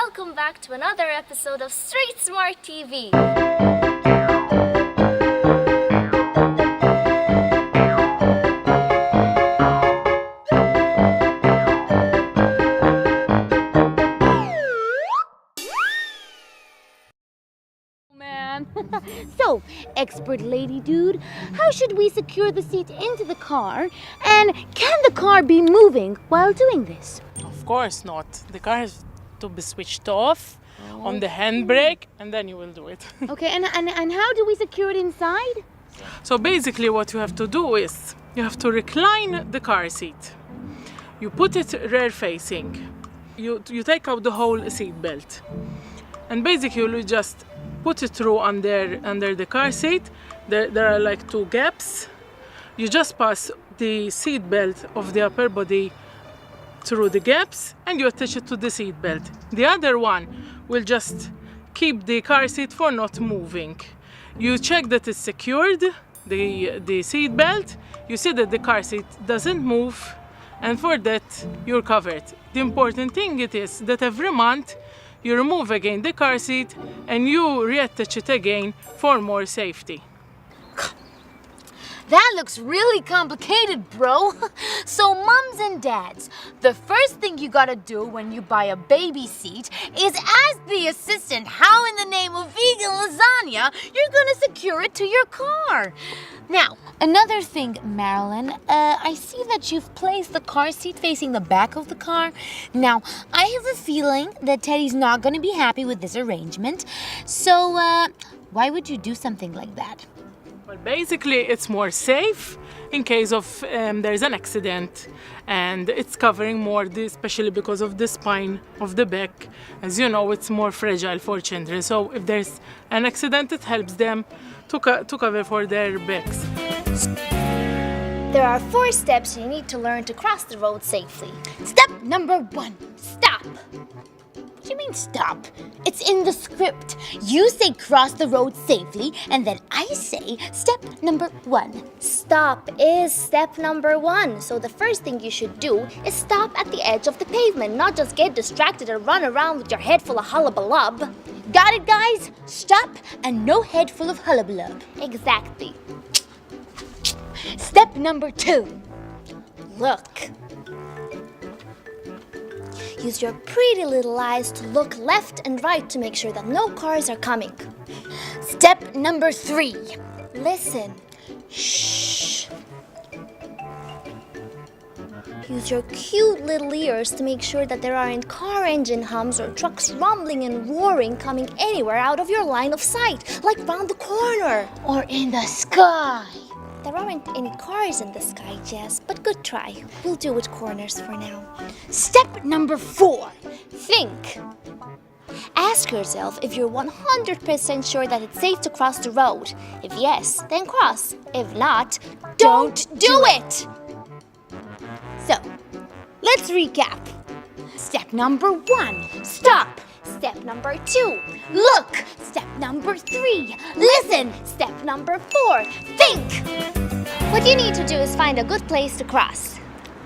welcome back to another episode of Street Smart TV. So, expert lady dude, how should we secure the seat into the car? And can the car be moving while doing this? Of course not. The car has to be switched off on the handbrake and then you will do it. Okay, and how do we secure it inside? So basically what you have to do is you have to recline the car seat. You put it rear facing. You take out the whole seat belt. And basically you just put it through under the car seat. There are like two gaps. You just pass the seat belt of the upper body through the gaps and you attach it to the seat belt. The other one will just keep the car seat for not moving. You check that it's secured, the seat belt. You see that the car seat doesn't move, and for that you're covered. The important thing it is that every month you remove again the car seat and you reattach it again for more safety. That looks really complicated, bro. So, mums and dads, the first thing you gotta do when you buy a baby seat is ask the assistant how in the name of vegan lasagna you're gonna secure it to your car. Now, another thing, Marilyn, I see that you've placed the car seat facing the back of the car. Now, I have a feeling that Teddy's not gonna be happy with this arrangement. So, why would you do something like that? Well, basically, it's more safe in case of there's an accident, and it's covering more, especially because of the spine of the back. As you know, it's more fragile for children. So if there's an accident, it helps them to cover for their backs. There are 4 steps you need to learn to cross the road safely. Step number 1. Stop. What do you mean stop? It's in the script. You say cross the road safely, and then I say step number 1. Stop is step number 1. So the first thing you should do is stop at the edge of the pavement, not just get distracted and run around with your head full of hullabalub. Got it, guys? Stop and no head full of hullabalub. Exactly. Step number 2. Look. Use your pretty little eyes to look left and right to make sure that no cars are coming. Step number 3. Listen. Shh. Use your cute little ears to make sure that there aren't car engine hums or trucks rumbling and roaring coming anywhere out of your line of sight, like round the corner. Or in the sky. There aren't any cars in the sky, Jess, but good try. We'll do with corners for now. Step number 4. Think. Ask yourself if you're 100% sure that it's safe to cross the road. If yes, then cross. If not, don't do it! So, let's recap. Step number 1. Stop. Step number 2. Look. Step number 3. Listen. Step number 4. Think. What you need to do is find a good place to cross.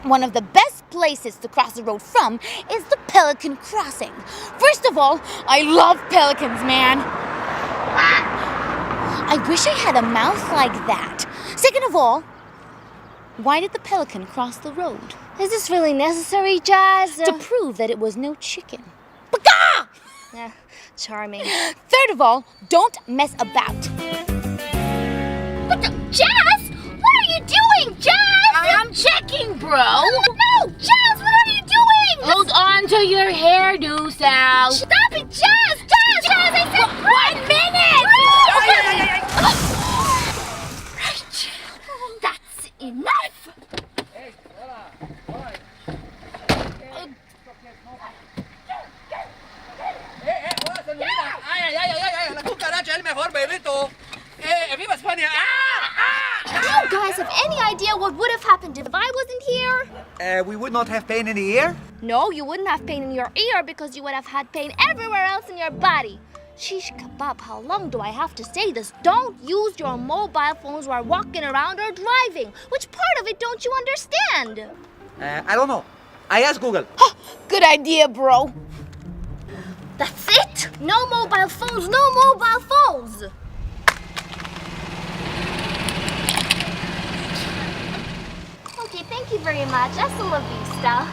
One of the best places to cross the road from is the Pelican Crossing. First of all, I love pelicans, man. I wish I had a mouth like that. Second of all, why did the pelican cross the road? Is this really necessary, Jazz? To prove that it was no chicken. Baka! Charming. Third of all, don't mess about. What the? Jazz? What are you doing, Jazz? I'm checking, bro. No, Jazz, what are you doing? Hold on to your hairdo, Sal. Stop it, Jazz! Jazz, I said 1 minute! Rachel, that's enough! La cucaracha es el mejor bebito. ¡Viva España! Do you guys have any idea what would have happened if I wasn't here? We would not have pain in the ear. No, you wouldn't have pain in your ear because you would have had pain everywhere else in your body. Shish kebab, how long do I have to say this? Don't use your mobile phones while walking around or driving. Which part of it don't you understand? I don't know. I asked Google. Good idea, bro. That's it! No mobile phones, no mobile phones! Okay, thank you very much. Hasta la vista.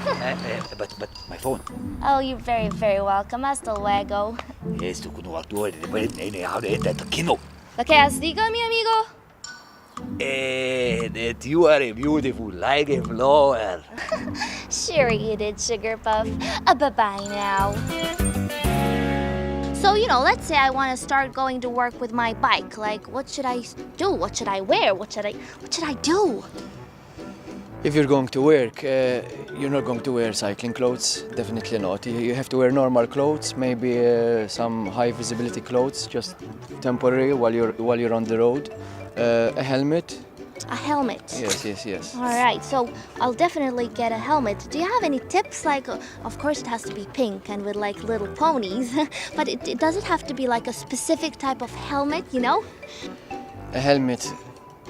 But my phone. Oh, you're very, very welcome. Hasta luego. Yes, tu kuno aktuo de how de eta kino. ¿Qué has dicho, mi amigo? That you are a beautiful like a flower. Sure you did, Sugar Puff. Bye-bye now. So, let's say I want to start going to work with my bike. Like, what should I do? What should I wear? What should I do? If you're going to work, you're not going to wear cycling clothes, definitely not. You have to wear normal clothes, maybe some high visibility clothes, just temporary while you're on the road. A helmet. A helmet? Yes. All right, so I'll definitely get a helmet. Do you have any tips? Like, of course it has to be pink and with like little ponies, but does it have to be like a specific type of helmet, A helmet,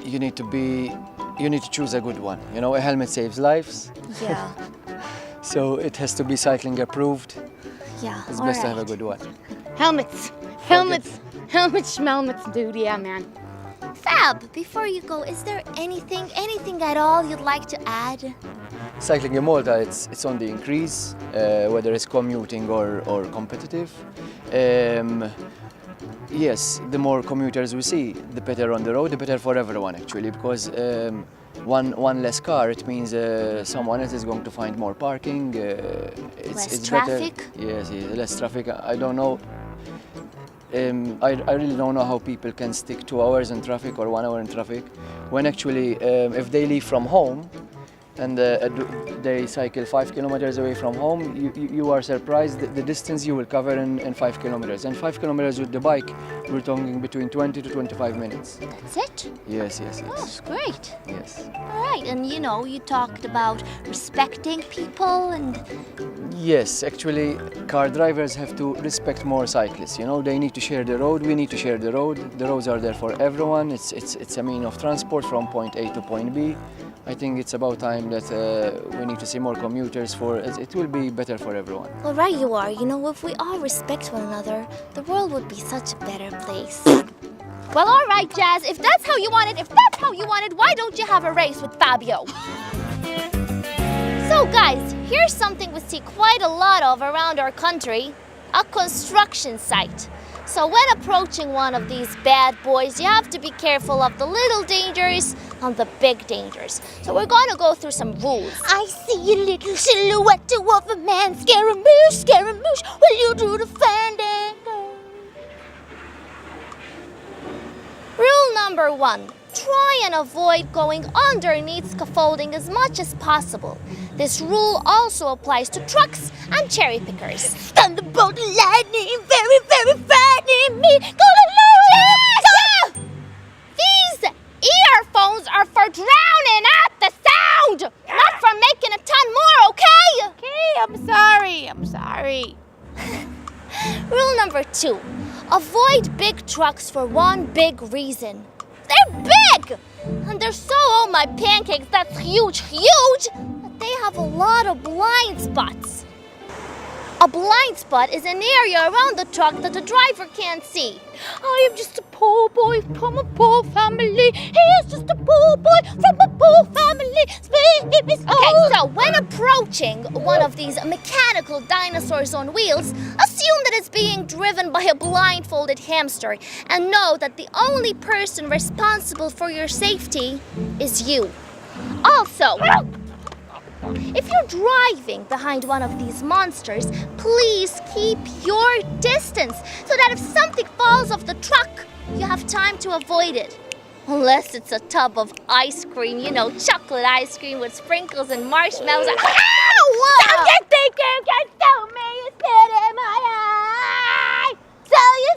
you need to choose a good one. A helmet saves lives. Yeah. So it has to be cycling approved. Yeah, It's all best to have a right. good one. Helmets, schmelmets, dude, yeah, man. Fab, before you go, is there anything at all you'd like to add? Cycling in Malta, it's on the increase, whether it's commuting or competitive. Yes, the more commuters we see, the better on the road, the better for everyone actually, because one less car, it means someone else is going to find more parking. Less better. traffic? Yes, less traffic. I don't know. I really don't know how people can stick 2 hours in traffic or 1 hour in traffic when actually if they leave from home and they cycle 5 kilometers away from home, you are surprised the distance you will cover in 5 kilometers. And 5 kilometers with the bike, we're talking between 20 to 25 minutes. That's it? Yes. Oh, great. Yes. All right, and you talked about respecting people and... Yes, actually, car drivers have to respect more cyclists. They need to share the road. We need to share the road. The roads are there for everyone. It's a mean of transport from point A to point B. I think it's about time that we need to see more commuters. It will be better for everyone. Well, right you are. If we all respect one another, the world would be such a better place. Well, all right, Jazz. If that's how you want it, why don't you have a race with Fabio? So, guys, here's something we see quite a lot of around our country, a construction site. So when approaching one of these bad boys, you have to be careful of the little dangers and the big dangers. So we're gonna go through some rules. I see a little silhouette of a man, Scaramouche, will you do the fandango? Rule number 1. Try and avoid going underneath scaffolding as much as possible. This rule also applies to trucks and cherry pickers. Thunderbolt and lightning, very, very frightening me. Gonna These earphones are for drowning out the sound, not for making a ton more, okay? Okay, I'm sorry. Rule number 2. Avoid big trucks for one big reason. They're big! And they're so, oh my pancakes, that's huge, that they have a lot of blind spots. A blind spot is an area around the truck that the driver can't see. I am just a poor boy from a poor family. He is just a poor boy from a poor family. Okay, so when approaching one of these mechanical dinosaurs on wheels, assume that it's being driven by a blindfolded hamster and know that the only person responsible for your safety is you. Also, if you're driving behind one of these monsters, please keep your distance so that if something falls off the truck, you have time to avoid it. Unless it's a tub of ice cream, chocolate ice cream with sprinkles and marshmallows. Something you can tell me is spit in my eye. So you